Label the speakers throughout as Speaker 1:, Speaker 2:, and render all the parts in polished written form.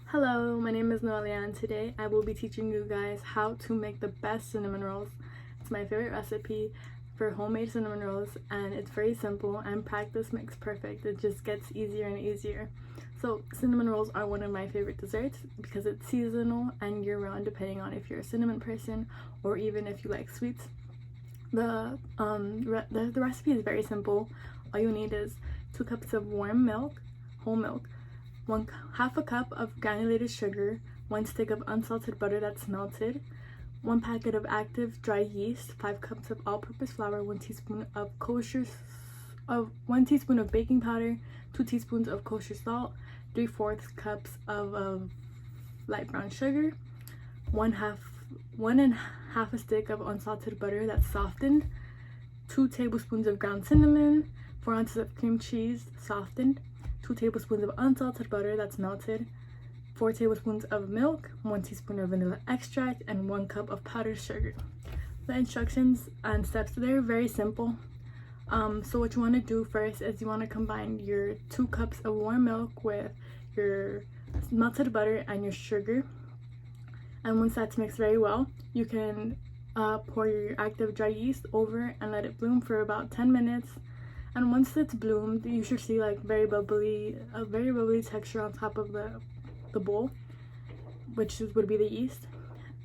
Speaker 1: Hello, my name is Noelia and today I will be teaching you guys how to make the best cinnamon rolls. It's my favorite recipe for homemade cinnamon rolls and it's very simple and practice makes perfect. It just gets easier and easier. So cinnamon rolls are one of my favorite desserts because it's seasonal and year-round depending on if you're a cinnamon person or even if you like sweets. The recipe is very simple. All you need is 2 cups of warm milk, whole milk, half a cup of granulated sugar, 1 stick of unsalted butter that's melted, 1 packet of active dry yeast, 5 cups of all-purpose flour, 1 teaspoon of 1 teaspoon of baking powder, 2 teaspoons of kosher salt, 3/4 cups of light brown sugar, 1 and half a stick of unsalted butter that's softened, 2 tablespoons of ground cinnamon, 4 ounces of cream cheese softened, 2 tablespoons of unsalted butter that's melted, 4 tablespoons of milk, 1 teaspoon of vanilla extract, and 1 cup of powdered sugar. The instructions and steps, they're very simple. So what you want to do first is you want to combine your 2 cups of warm milk with your melted butter and your sugar. And once that's mixed very well, you can pour your active dry yeast over and let it bloom for about 10 minutes. And once it's bloomed, you should see like a very bubbly texture on top of the bowl, which would be the yeast.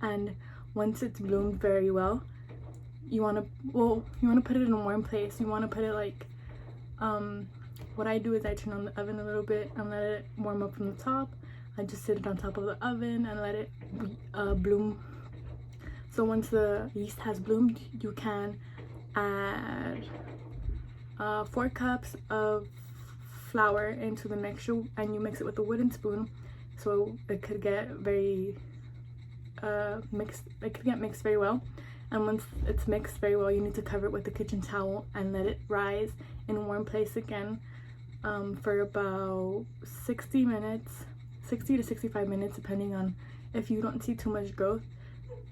Speaker 1: And once it's bloomed very well, you want to put it in a warm place. You want to put it like, what I do is I turn on the oven a little bit and let it warm up from the top. I just sit it on top of the oven and let it bloom. So once the yeast has bloomed, you can add 4 cups of flour into the mixture and you mix it with a wooden spoon so it could get very mixed very well. And once it's mixed very well, you need to cover it with a kitchen towel and let it rise in a warm place again for about 60 to 65 minutes, depending on if you don't see too much growth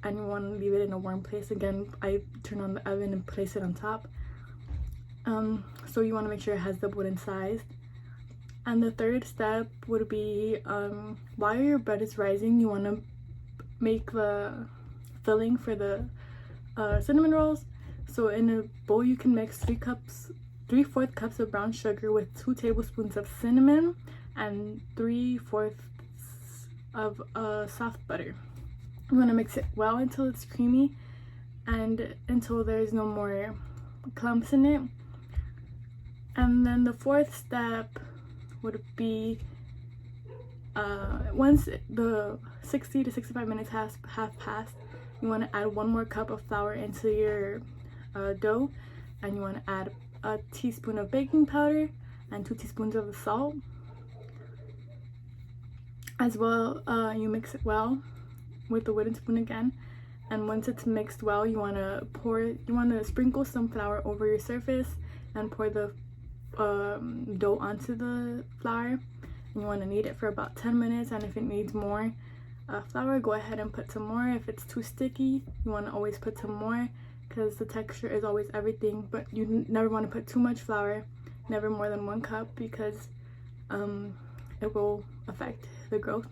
Speaker 1: and you want to leave it in a warm place. Again, I turn on the oven and place it on top. So you want to make sure it has the wooden size. And the third step would be while your bread is rising, you want to make the filling for the cinnamon rolls. So in a bowl you can mix 3/4 cups of brown sugar with 2 tablespoons of cinnamon and 3/4 of soft butter. You want to mix it well until it's creamy and until there's no more clumps in it. And then the 4th step would be once the 60 to 65 minutes have passed, you want to add 1 more cup of flour into your dough, and you want to add a teaspoon of baking powder and 2 teaspoons of salt. As well, you mix it well with the wooden spoon again. And once it's mixed well, you want to sprinkle some flour over your surface and pour the dough onto the flour. And you want to knead it for about 10 minutes, and if it needs more flour, go ahead and put some more. If it's too sticky, you want to always put some more because the texture is always everything, but you never want to put too much flour, never more than 1 cup, because it will affect the growth.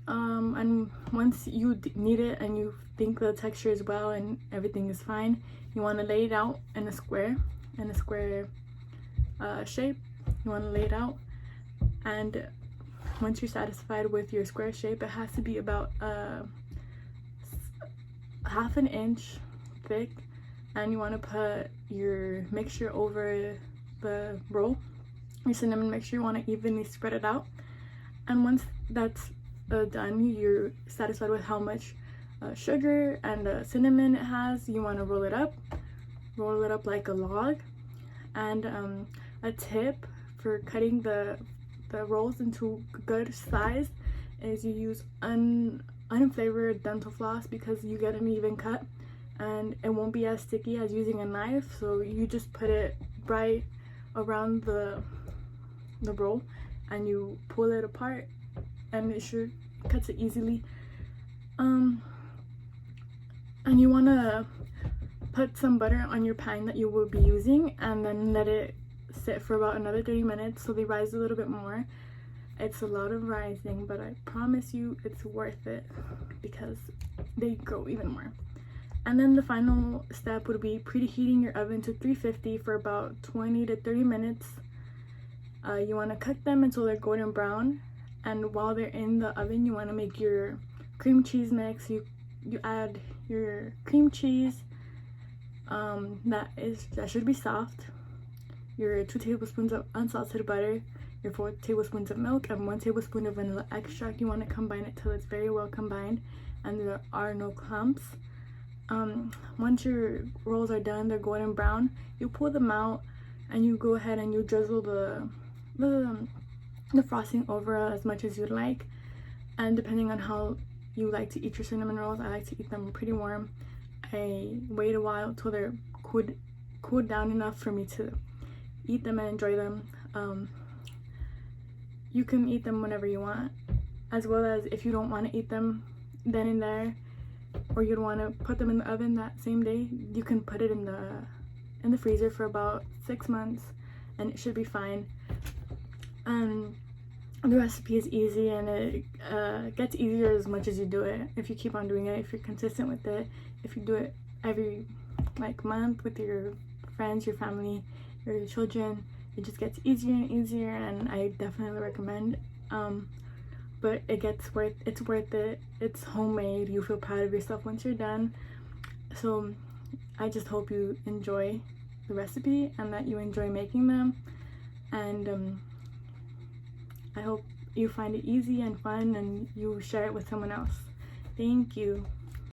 Speaker 1: And once you knead it and you think the texture is well and everything is fine, you want to lay it out in a square shape. You want to lay it out, and once you're satisfied with your square shape, it has to be about 1/2 inch thick, and you want to put your mixture over the roll, your cinnamon mixture. You want to evenly spread it out, and once that's done, you're satisfied with how much sugar and cinnamon it has, you want to roll it up like a log. And a tip for cutting the rolls into good size is you use unflavored dental floss, because you get an even cut and it won't be as sticky as using a knife. So you just put it right around the roll and you pull it apart, and it cuts it easily. And you want to put some butter on your pan that you will be using, and then let it sit for about another 30 minutes so they rise a little bit more. It's a lot of rising, but I promise you it's worth it because they grow even more. And then the final step would be preheating your oven to 350 for about 20 to 30 minutes. You want to cook them until they're golden brown, and while they're in the oven you want to make your cream cheese mix. You add your cream cheese that should be soft, your 2 tablespoons of unsalted butter, your 4 tablespoons of milk, and 1 tablespoon of vanilla extract. You want to combine it till it's very well combined and there are no clumps. Once your rolls are done, they're golden brown, you pull them out and you go ahead and you drizzle the frosting over as much as you'd like. And depending on how you like to eat your cinnamon rolls, I like to eat them pretty warm. I wait a while till they're cooled down enough for me to eat them and enjoy them. You can eat them whenever you want, as well as if you don't want to eat them then and there, or you don't want to put them in the oven that same day, you can put it in the freezer for about 6 months and it should be fine. The recipe is easy, and it gets easier as much as you do it. If you keep on doing it, if you're consistent with it, if you do it every month with your friends, your family, your children, it just gets easier and easier, and I definitely recommend. But it's worth it. It's homemade. You feel proud of yourself once you're done. So I just hope you enjoy the recipe and that you enjoy making them, and I hope you find it easy and fun and you share it with someone else. Thank you.